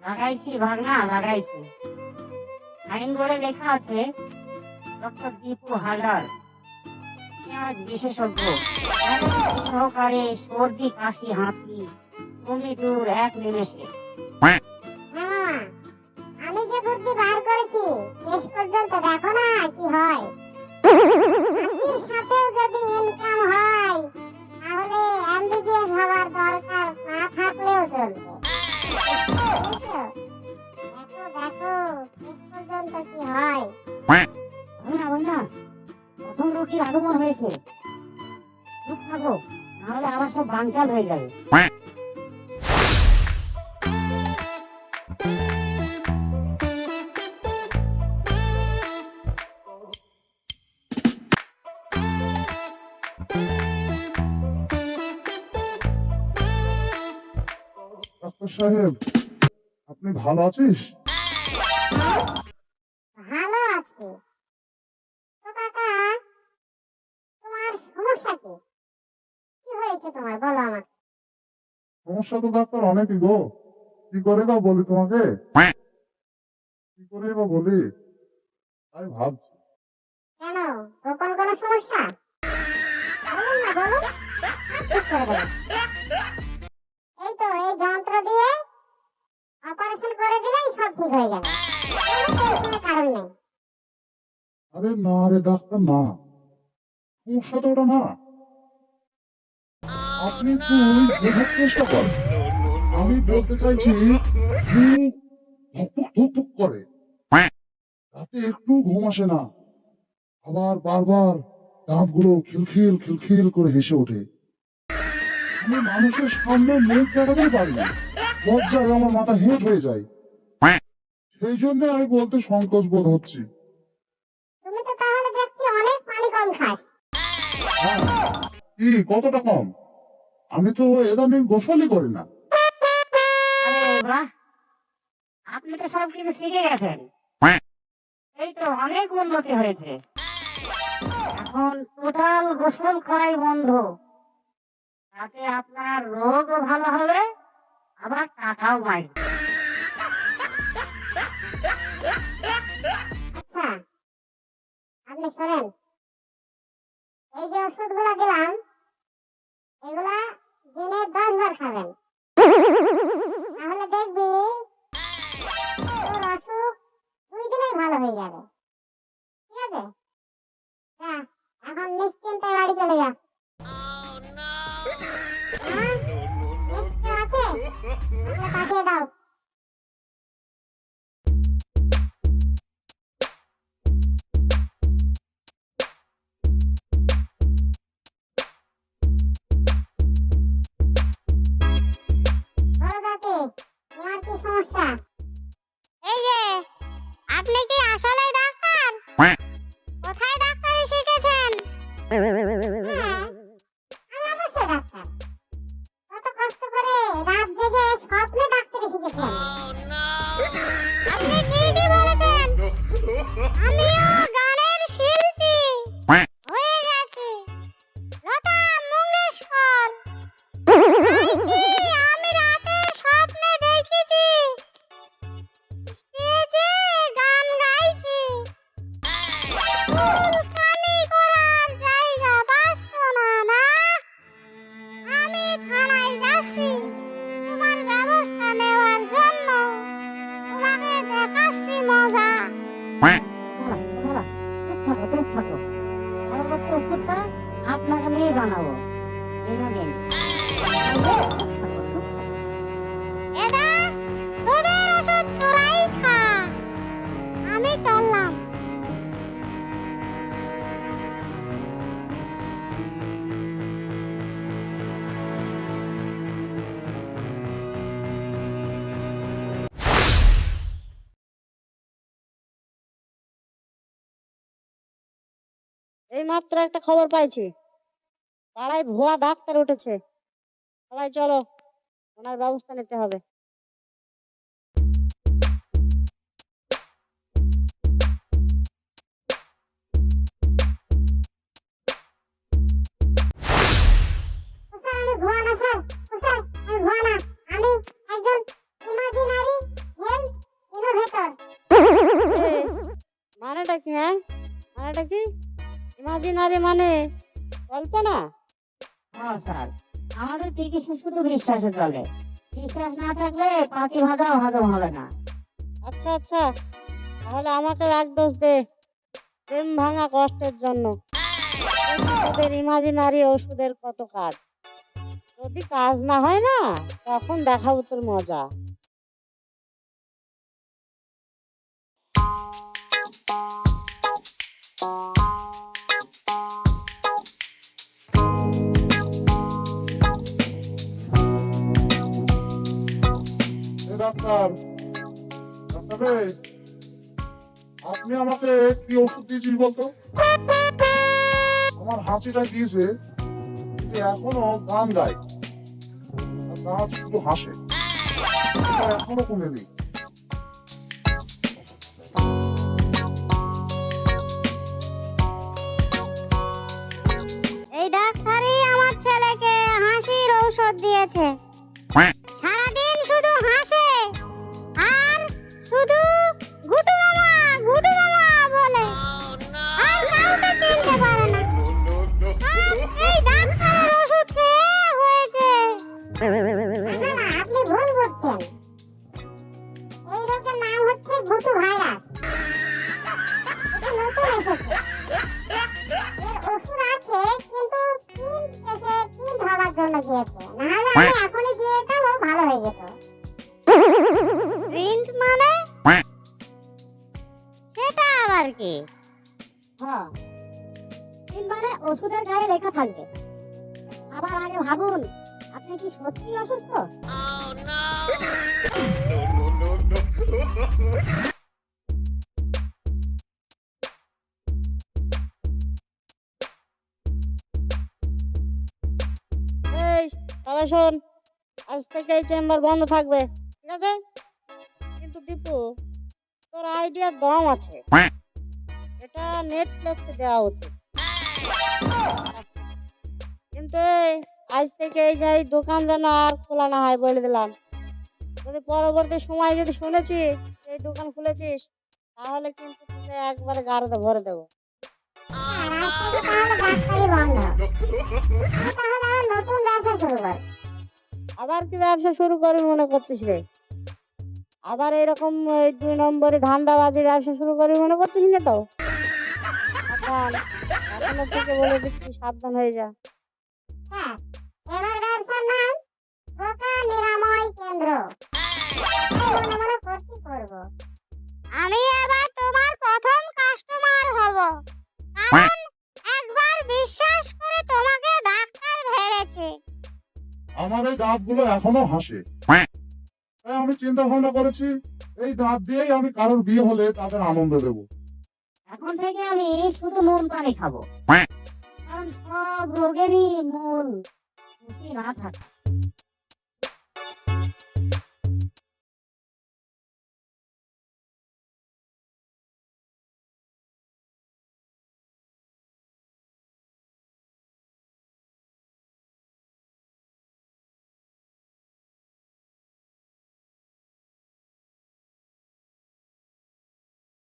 লাগাইছি ভাগনা, লাগাইছি। সাইনবোর্ডে লেখা আছে ডক্টর দীপু হালদার, পেঁয়াজ বিশেষজ্ঞ, সহকারে সর্দি কাশি হাঁচি বমি দূর এক নিমেষে। মামা, আমি যে বুদ্ধি বার করেছি শেষ পর্যন্ত দেখো না কি হয়। হাতির সাথেও যদি ইনকাম হয় তাহলে এমবিবিএস হওয়ার দরকার না থাকলেও চলবে। বুঝেছো? দেখো দেখো শেষ পর্যন্ত কি হয়। ভাগনা ভাগনা, প্রথম রোগীর আগমন হয়েছে, চুপ থাকো, নাহলে আবার সব বানচাল হয়ে যাবে। ডাক্তার সাহেব, আপনি ভালো আছিস? ভালো আছি। তো কাকা, তোমার সমস্যা কি? কি হয়েছে তোমার বলো আমাকে। সমস্যা তো ডাক্তার অনেকই গো। কি করে বা বলি তোমাকে? কি করে বা বলি তাই ভাবছি। কেন, গোপন কোনো সমস্যা? বলুন না, বলুন। ঠিক করে বলুন। এই তো এই যন্ত্র দিয়ে অপারেশন করে দিলেই সব ঠিক হয়ে যাবে। কোনো টেনশনের কারণ নেই। আরে না রে ডাক্তার, না, সমস্যা তো ওটা না। আপনি একটু বোঝার চেষ্টা করেন। আমি বলতে চাইছি ধুকপুক ধুকপুক করে, রাতে একটু ঘুম আসে না, আবার বারবার দাঁতগুলো খিলখিল খিলখিল করে হেসে ওঠে। আমি মানুষের সামনে মুখ দেখাতে পারি না, লজ্জায় আমার মাথা হেঁট হয়ে যায়। সেই জন্য আমি বলতে সংকোচ বোধ হচ্ছি। তুমি তো তাহলে দেখছি অনেক পানি কম খাস। হ্যাঁ, কি কতটা কম? আমি তো ইদানিং গোসলই করি না। আরে বাহ, আপনি তো সব কিছু শিখে গেছেন। এই তো অনেক উন্নতি হয়েছে। এখন টোটাল গোসল করাই বন্ধ, তাতে আপনার রোগও ভালো হবে, আবার টাকাও বাঁচবে। আচ্ছা, আপনি শোনেন, এই যে ওষুধগুলো দিলাম এগুলা দিনে 10 বার খাবেন, তাহলে দেখবি তোর অসুখ 2 দিনেই ভালো হয়ে যাবে। ঠিক আছে? যা, এখন নিশ্চিন্তে বাড়ি চলে যা। হ্যাঁ? Next কেউ আছে? তাহলে পাঠিয়ে দাও। ভালো যাচ্ছে। তোমার কি সমস্যা? এই যে, আপনি কি আসলে ডাক্তার? কোথায় ডাক্তারি শিখেছেন? হ্যাঁ, আমি অবশ্যই ডাক্তার। কত কষ্ট করে রাত জেগে স্বপ্নে ডাক্তারি শিখেছেন। আপনি ঠিকই বলেছেন। আমিও গানের শিল্পী হয়ে গেছি। লতা মঙ্গেশকর। আমি রাতে স্বপ্নে দেখেছি স্টেজে গান গাইছি। ফুলকানি করার জায়গা পাচ্ছ না, না? আমি থানায় যাচ্ছি তোমার ব্যবস্থা নেওয়ার জন্য। তোমাকে দেখাচ্ছি মজা। চুপ থাকো, পরবর্তী ওষুধটা আপনাকে নিয়ে বানাবো। নেবেন? এদা, তোদের ওষুধ তোরাই খা। আমি চললাম। এই মাত্র একটা খবর পাইছি, পাড়ায় ভুয়া ডাক্তার উঠেছে। সবাই চলো, ওনার ব্যবস্থা নিতে হবে। স্যার, আমি ভুয়া না স্যার। স্যার, আমি ভুয়া না। আমি একজন ইমাজিনারি মানেটা কি? হ্যাঁ, মানেটা কি? ইমাজিনারি মানে কল্পনা? হ্যাঁ স্যার, আমাদের চিকিৎসা শুধু বিশ্বাসে চলে। বিশ্বাস না থাকলে পাতি ভাজাও হজম হবে না। আচ্ছা আচ্ছা, তাহলে আমাকে এক ডোজ দে, প্রেম ভাঙা কষ্টের জন্য। দেখি তোদের ইমাজিনারি ওষুধের কত কাজ। যদি কাজ না হয় না, তখন দেখাবো তোর মজা। এ ডাক্তার, ডাক্তার রে, আপনি আমাকে কি ওষুধ দিয়েছেন বলতো? আমার হাঁচিটা দিয়েছে, কিন্তু এখনো গান গায় আর দাঁত শুধু হাসে, এটা এখনো কমেনি। এই ডাক্তারই আমার ছেলেকে হাসির ঔষধ দিয়েছে। সারাদিন শুধু হাসে আর শুধু গুটু মামা বলে, আর কাউকে চিনতে পারে না। আর এই ডাক্তারের ওষুধ খেয়ে হয়েছে। না, আপনি ভুল বুঝছেন। এই রোগের নাম হচ্ছে ভুতু ভাইরাস। এটা নতুন এসেছে। এর ওষুধ আছে, কিন্তু প্রিন্ট হওয়ার জন্য দিয়েছে। নাহলে আমি এখনই দিয়ে দিতাম, ও ভালো হয়ে যেত। প্রিন্ট মানে? সেটা আবার কি? হ্যাঁ, মানে ওষুধের গায়ে লেখা থাকবে। আবার আগে ভাবুন, আপনি কি সত্যি অসুস্থ? এই সবাই শোন, আজ থেকে এই চেম্বার বন্ধ থাকবে, ঠিক আছে? কিন্তু দীপু, তোর আইডিয়ার দম আছে, এটা নেটফ্লিক্সে দেওয়া উচিত। কিন্তু এই, আজ থেকে এই যে এই দোকান যেন আর খোলা না হয় বলে দিলাম। যদি পরবর্তী সময় যদি শুনেছি এই দোকান খুলেছিস, তাহলে কিন্তু তোকে একবারে গাড়িতে ভরে দেবো। আর আজ থেকে তাহলে ডাক্তারি বন্ধ। আমি তাহলে আমার নতুন ব্যবসা শুরু করি। আবার কি ব্যবসা শুরু করবি মনে করছিস রে? আবার এরকম এই 2 নম্বরে ধান্দাবাজি ব্যবসা শুরু করবি মনে করছিস না তো? সাবধান, এখনো থেকে বলে দিচ্ছি, সাবধান হয়ে যা। হ্যাঁ, এবার ব্যবসার নাম পোকা নিরাময় কেন্দ্র। মনে মনে করছি করব। আমি এবার তোমার প্রথম কাস্টমার হব, কারণ একবার বিশ্বাস করে তোমাকে ডাক্তার ভেবেছি। আমার এই দাঁতগুলো এখনো হাসে, তাই আমি চিন্তা ভাবনা করেছি এই দাঁত দিয়েই আমি কারোর বিয়ে হলে তাদের আনন্দ দেবো। এখন থেকে আমি শুধু নুন পানি খাবো, কারণ সব রোগেরই মূল খুশি না থাকা।